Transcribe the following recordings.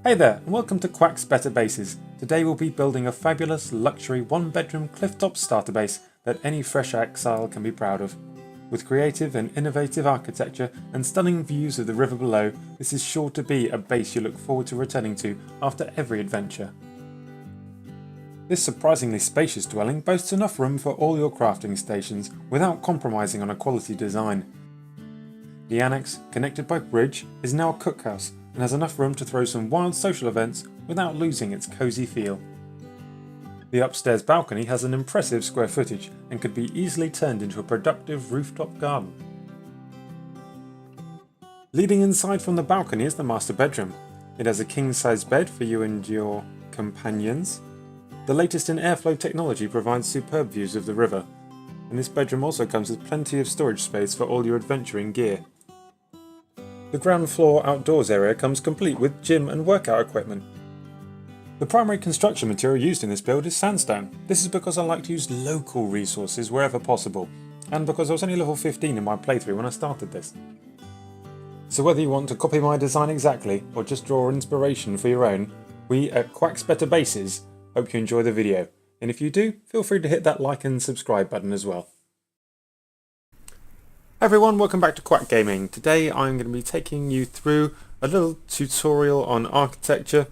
Hey there, and welcome to Cwak's Better Bases. Today we'll be building a fabulous luxury one-bedroom clifftop starter base that any fresh exile can be proud of. With creative and innovative architecture and stunning views of the river below, this is sure to be a base you look forward to returning to after every adventure. This surprisingly spacious dwelling boasts enough room for all your crafting stations without compromising on a quality design. The annex, connected by bridge, is now a cookhouse and has enough room to throw some wild social events without losing its cosy feel. The upstairs balcony has an impressive square footage and could be easily turned into a productive rooftop garden. Leading inside from the balcony is the master bedroom. It has a king-size bed for you and your companions. The latest in airflow technology provides superb views of the river, and this bedroom also comes with plenty of storage space for all your adventuring gear. The ground floor outdoors area comes complete with gym and workout equipment. The primary construction material used in this build is sandstone. This is because I like to use local resources wherever possible, and because I was only level 15 in my playthrough when I started this. So whether you want to copy my design exactly, or just draw inspiration for your own, we at Cwak's Better Bases hope you enjoy the video, and if you do, feel free to hit that like and subscribe button as well. Hi everyone, welcome back to Cwak Gaming. Today I'm going to be taking you through a little tutorial on architecture.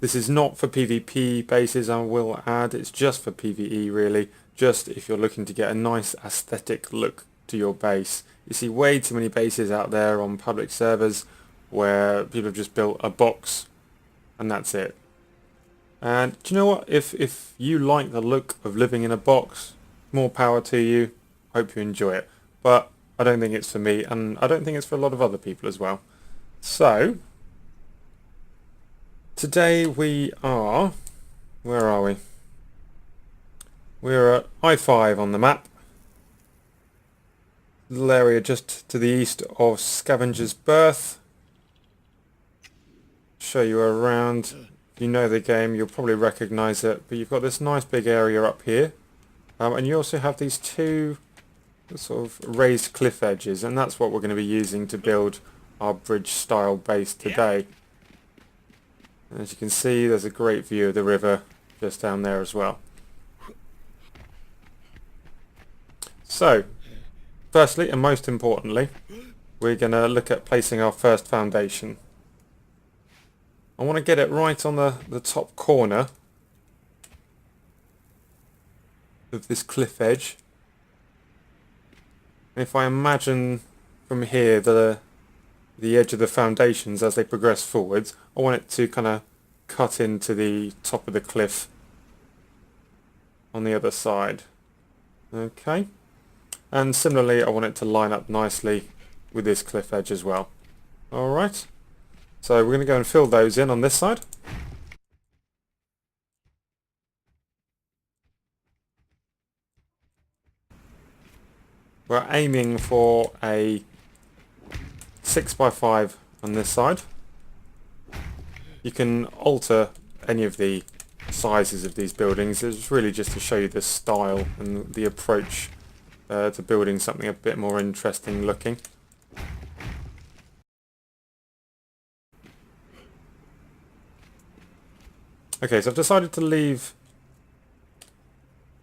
This is not for PvP bases, I will add, it's just for PvE really, just if you're looking to get a nice aesthetic look to your base. You see way too many bases out there on public servers where people have just built a box and that's it. And do you know what, if you like the look of living in a box, more power to you. Hope you enjoy it, but I don't think it's for me, and I don't think it's for a lot of other people as well. So today we are, where are we? We're at I-5 on the map, little area just to the east of Scavenger's Berth. Show you around. If you know the game you'll probably recognise it, but you've got this nice big area up here, and you also have these two sort of raised cliff edges, and that's what we're going to be using to build our bridge style base today. And as you can see, there's a great view of the river just down there as well. So firstly and most importantly, we're going to look at placing our first foundation. I want to get it right on the top corner of this cliff edge. If I imagine from here the edge of the foundations as they progress forwards, I want it to kind of cut into the top of the cliff on the other side. Okay, and similarly I want it to line up nicely with this cliff edge as well. Alright, so we're going to go and fill those in on this side. We're aiming for a 6x5 on this side. You can alter any of the sizes of these buildings. It's really just to show you the style and the approach to building something a bit more interesting looking. Okay, so I've decided to leave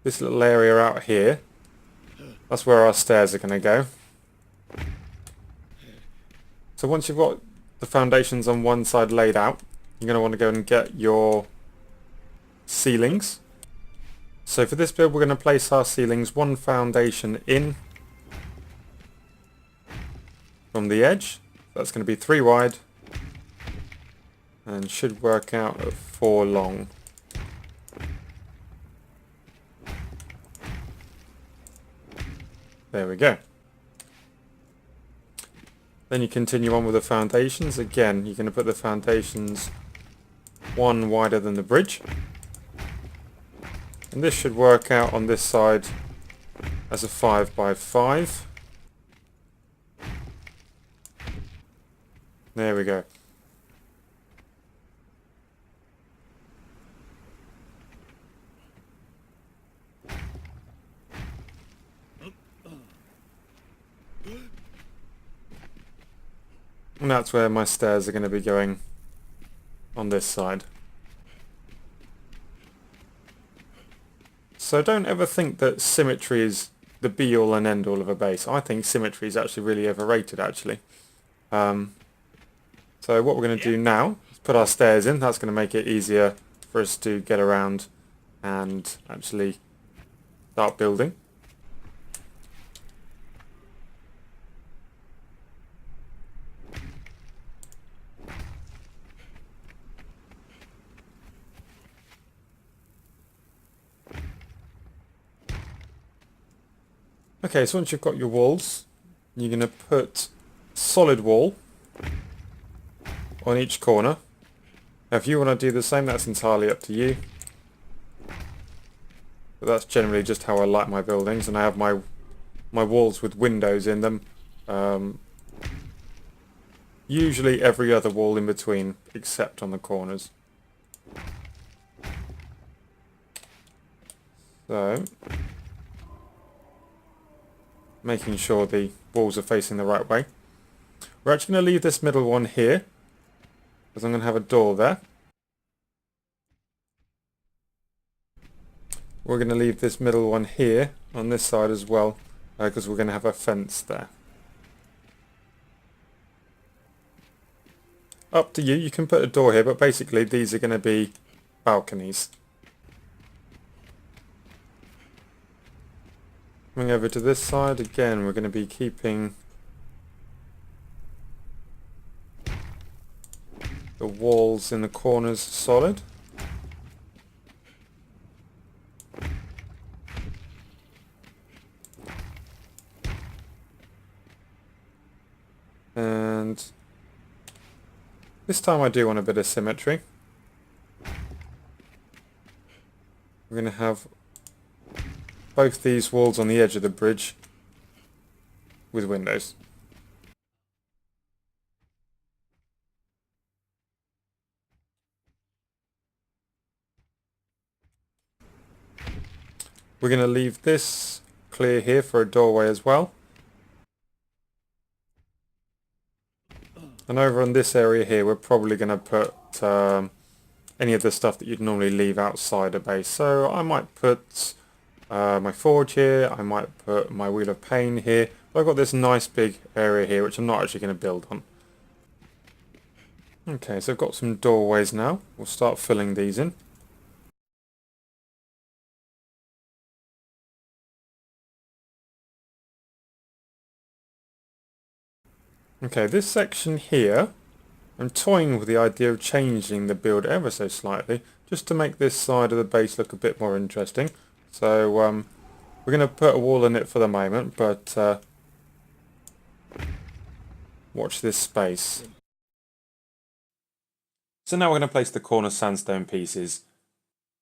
this little area out here. That's where our stairs are going to go. So once you've got the foundations on one side laid out, you're going to want to go and get your ceilings. So for this build we're going to place our ceilings one foundation in from the edge. That's going to be 3 wide and should work out at 4 long. There we go. Then you continue on with the foundations. Again, you're going to put the foundations one wider than the bridge. And this should work out on this side as a 5x5. There we go. And that's where my stairs are going to be going on this side. So don't ever think that symmetry is the be-all and end-all of a base. I think symmetry is actually really overrated, actually. So what we're going to do now is put our stairs in. That's going to make it easier for us to get around and actually start building. Okay, so once you've got your walls, you're going to put solid wall on each corner. Now if you want to do the same, that's entirely up to you. But that's generally just how I like my buildings, and I have my walls with windows in them. Usually every other wall in between, except on the corners. So, making sure the walls are facing the right way. We're actually going to leave this middle one here, because I'm going to have a door there. We're going to leave this middle one here on this side as well, because we're going to have a fence there. Up to you, you can put a door here, but basically these are going to be balconies. Coming over to this side, again we're going to be keeping the walls in the corners solid. And this time I do want a bit of symmetry. We're going to have both these walls on the edge of the bridge with windows. We're going to leave this clear here for a doorway as well. And over on this area here, we're probably going to put any of the stuff that you'd normally leave outside a base. So I might put my forge here, I might put my wheel of pain here. But I've got this nice big area here, which I'm not actually going to build on. Okay, so I've got some doorways now. We'll start filling these in. Okay, this section here, I'm toying with the idea of changing the build ever so slightly, just to make this side of the base look a bit more interesting. So we're going to put a wall in it for the moment, but watch this space. So now we're going to place the corner sandstone pieces.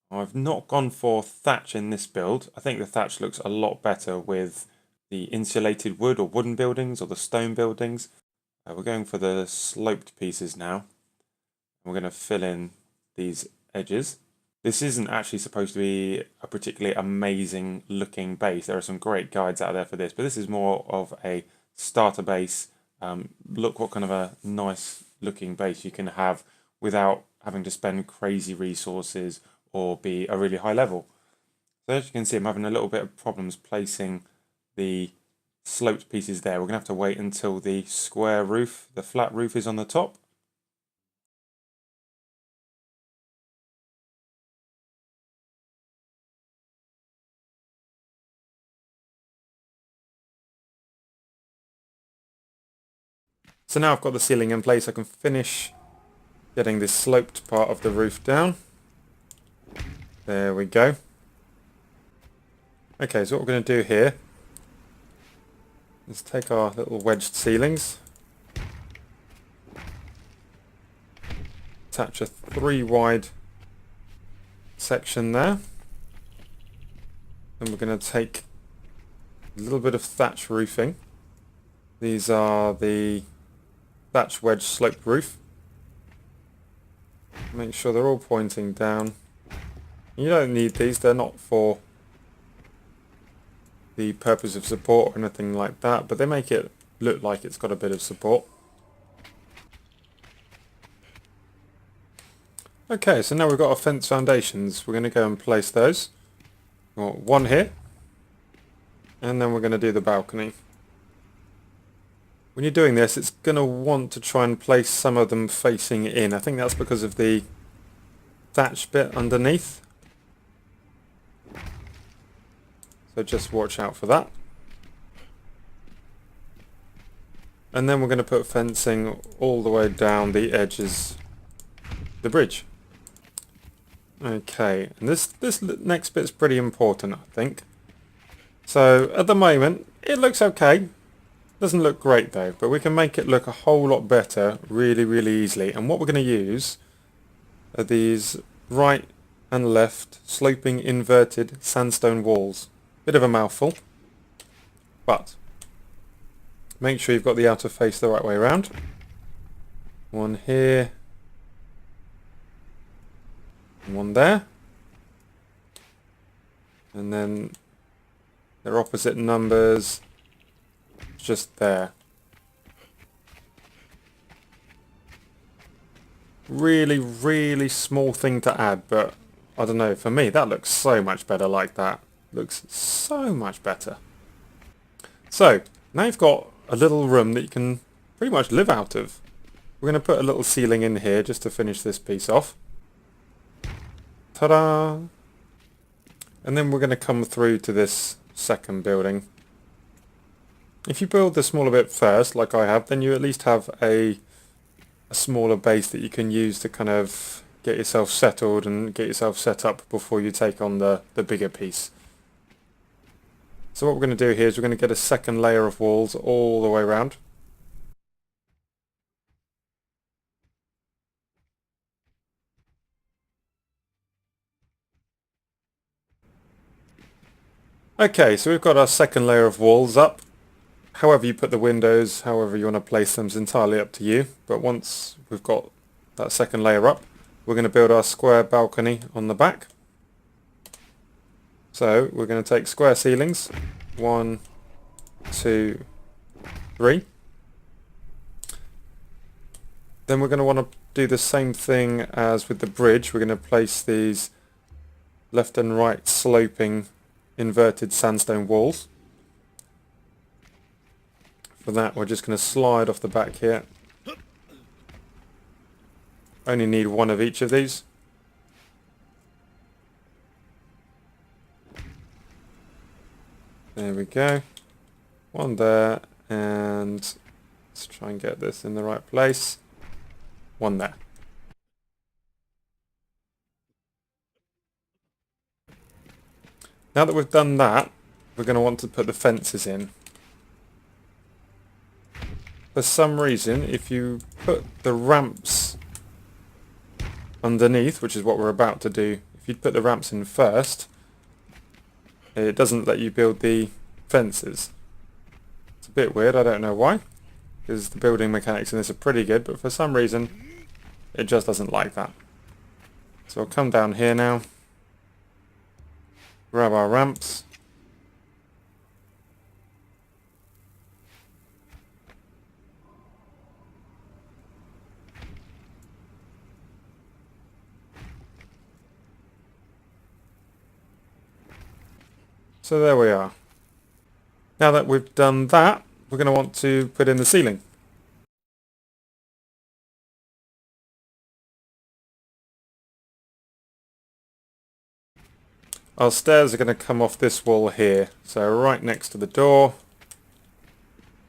I've not gone for thatch in this build. I think the thatch looks a lot better with the insulated wood or wooden buildings or the stone buildings. We're going for the sloped pieces now. We're going to fill in these edges. This isn't actually supposed to be a particularly amazing looking base. There are some great guides out there for this, but this is more of a starter base. Look what kind of a nice looking base you can have without having to spend crazy resources or be a really high level. So as you can see, I'm having a little bit of problems placing the sloped pieces there. We're going to have to wait until the square roof, the flat roof, is on the top. So now I've got the ceiling in place, I can finish getting this sloped part of the roof down. There we go. Okay, so what we're going to do here is take our little wedged ceilings, attach a 3 wide section there, and we're going to take a little bit of thatch roofing. These are the thatch wedge sloped roof. Make sure they're all pointing down. You don't need these, they're not for the purpose of support or anything like that, but they make it look like it's got a bit of support. Okay, so now we've got our fence foundations. We're going to go and place those. One here. And then we're going to do the balcony. When you're doing this, it's going to want to try and place some of them facing in. I think that's because of the thatch bit underneath. So just watch out for that. And then we're going to put fencing all the way down the edges of the bridge. Okay, and this next bit's pretty important, I think. So at the moment, it looks okay. Doesn't look great though, but we can make it look a whole lot better really, really easily. And what we're going to use are these right and left sloping inverted sandstone walls. Bit of a mouthful, but make sure you've got the outer face the right way around. One here, one there, and then they're opposite numbers just there. Really, really small thing to add, but I don't know, for me that looks so much better like that. Looks so much better. So now you've got a little room that you can pretty much live out of. We're going to put a little ceiling in here just to finish this piece off. Ta-da! And then we're going to come through to this second building. If you build the smaller bit first, like I have, then you at least have a smaller base that you can use to kind of get yourself settled and get yourself set up before you take on the bigger piece. So what we're going to do here is we're going to get a second layer of walls all the way around. Okay, so we've got our second layer of walls up. However you put the windows, however you want to place them is entirely up to you. But once we've got that second layer up, we're going to build our square balcony on the back. So we're going to take square ceilings. 1, 2, 3. Then we're going to want to do the same thing as with the bridge. We're going to place these left and right sloping inverted sandstone walls. For that we're just going to slide off the back here. Only need one of each of these. There we go. One there, and let's try and get this in the right place. One there. Now that we've done that, we're going to want to put the fences in. For some reason, if you put the ramps underneath, which is what we're about to do, if you put the ramps in first, it doesn't let you build the fences. It's a bit weird, I don't know why, because the building mechanics in this are pretty good, but for some reason it just doesn't like that. So I'll come down here now, grab our ramps, so there we are. Now that we've done that, we're going to want to put in the ceiling. Our stairs are going to come off this wall here, so right next to the door,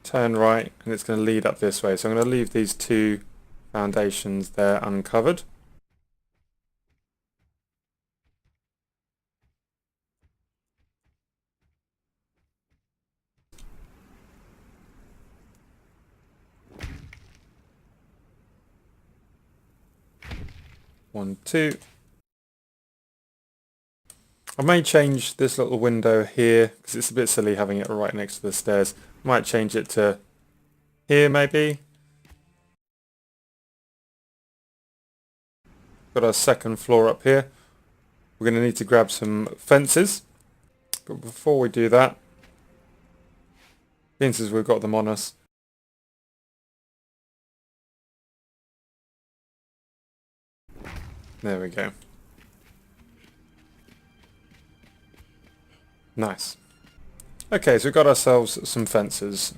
turn right, and it's going to lead up this way. So I'm going to leave these two foundations there uncovered. One, two. I may change this little window here because it's a bit silly having it right next to the stairs. Might change it to here maybe. Got our second floor up here. We're going to need to grab some fences. But before we do that, since we've got them on us, There we go. Nice. Okay, so we've got ourselves some fences.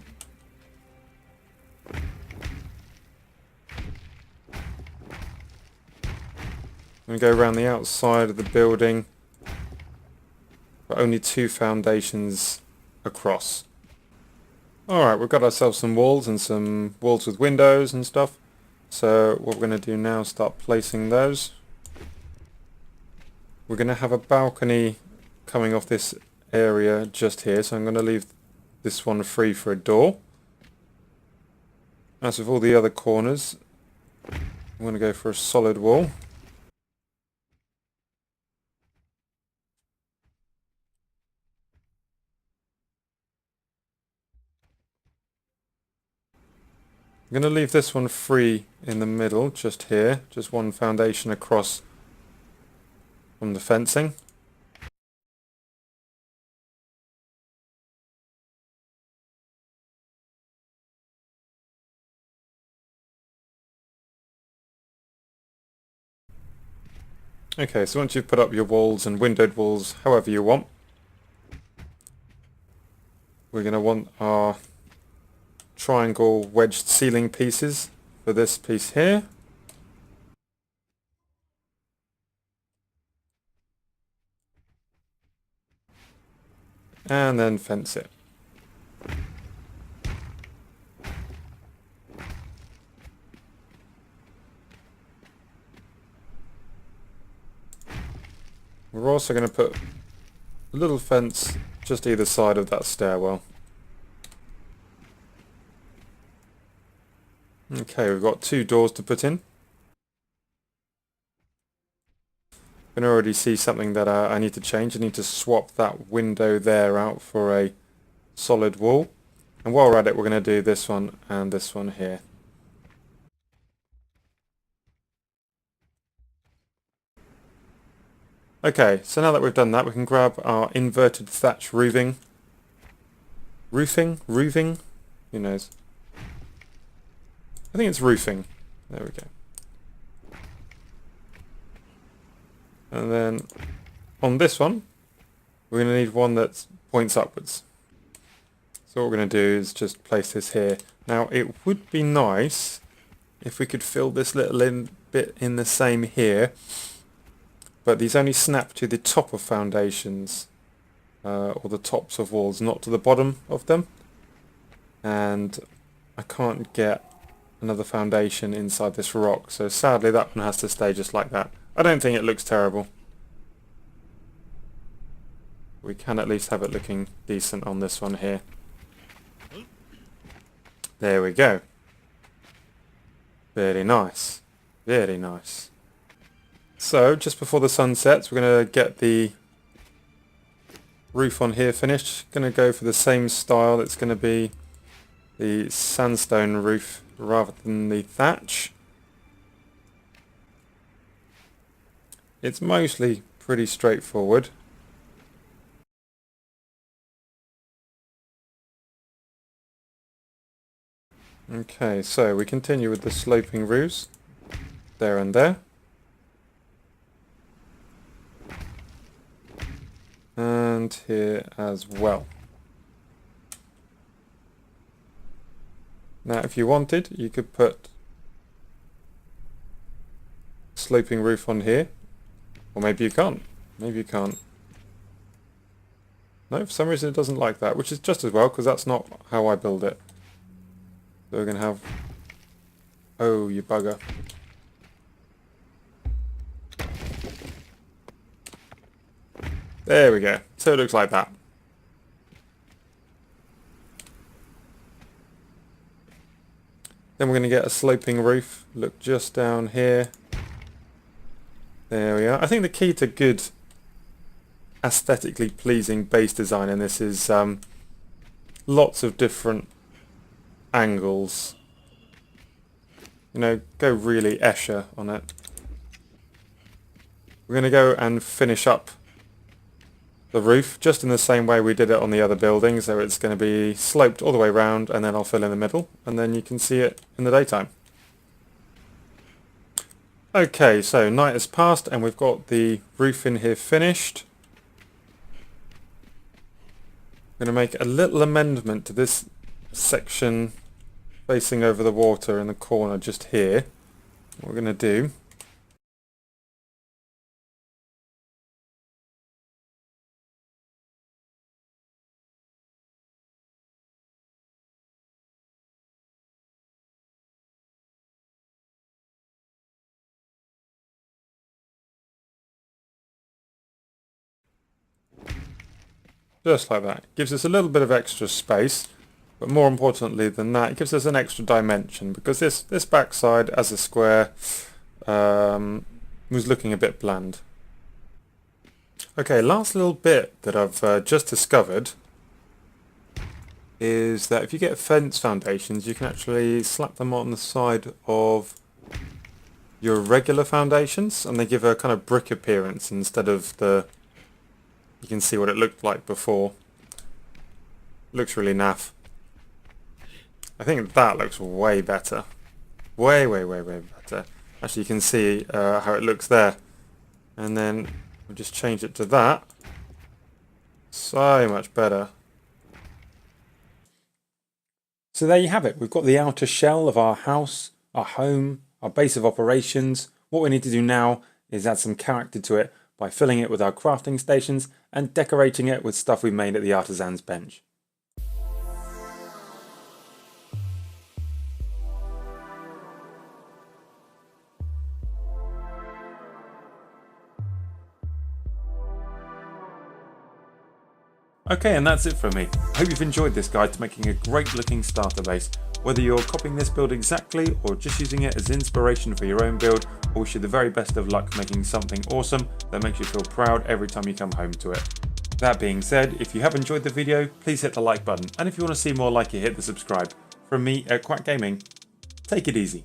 We go around the outside of the building, but only 2 foundations across. Alright, we've got ourselves some walls and some walls with windows and stuff. So what we're going to do now is start placing those. We're going to have a balcony coming off this area just here, so I'm going to leave this one free for a door. As with all the other corners, I'm going to go for a solid wall. I'm going to leave this one free in the middle, just here, just one foundation across from the fencing. Okay, so once you've put up your walls and windowed walls however you want, we're going to want our triangle wedged ceiling pieces for this piece here. And then fence it. We're also going to put a little fence just either side of that stairwell. Okay, we've got 2 doors to put in. I can already see something that I need to change. I need to swap that window there out for a solid wall. And while we're at it, we're going to do this one and this one here. Okay, so now that we've done that, we can grab our inverted thatch roofing. Roofing? Who knows? I think it's roofing. There we go. And then on this one, we're going to need one that points upwards. So what we're going to do is just place this here. Now it would be nice if we could fill this little bit in the same here, but these only snap to the top of foundations, or the tops of walls, not to the bottom of them. And I can't get another foundation inside this rock, so sadly that one has to stay just like that. I don't think it looks terrible. We can at least have it looking decent on this one here. There we go. Very nice. Very nice. So, just before the sun sets, we're going to get the roof on here finished. Going to go for the same style. It's going to be the sandstone roof rather than the thatch. It's mostly pretty straightforward. Okay, so we continue with the sloping roofs there and there. And here as well. Now if you wanted, you could put sloping roof on here. Or maybe you can't. Maybe you can't. No, for some reason it doesn't like that, which is just as well, because that's not how I build it. So we're going to have... Oh, you bugger. There we go. So it looks like that. Then we're going to get a sloping roof. Look just down here. There we are. I think the key to good aesthetically pleasing base design in this is lots of different angles. You know, go really Escher on it. We're going to go and finish up the roof just in the same way we did it on the other building, so it's going to be sloped all the way around, and then I'll fill in the middle and then you can see it in the daytime. Okay, so night has passed and we've got the roof in here finished. I'm going to make a little amendment to this section facing over the water in the corner just here. What we're going to do just like that. Gives us a little bit of extra space, but more importantly than that, it gives us an extra dimension because this backside as a square was looking a bit bland. Okay, last little bit that I've just discovered is that if you get fence foundations, you can actually slap them on the side of your regular foundations and they give a kind of brick appearance instead of the... You can see what it looked like before. Looks really naff. I think that looks way better. Way better. Actually, you can see how it looks there. And then we'll just change it to that. So much better. So there you have it. We've got the outer shell of our house, our home, our base of operations. What we need to do now is add some character to it by filling it with our crafting stations and decorating it with stuff we made at the artisan's bench. Okay, and that's it from me. I hope you've enjoyed this guide to making a great looking starter base. Whether you're copying this build exactly or just using it as inspiration for your own build, I wish you the very best of luck making something awesome that makes you feel proud every time you come home to it. That being said, if you have enjoyed the video, please hit the like button, and if you want to see more like it, hit the subscribe. From me at Cwak Gaming, take it easy.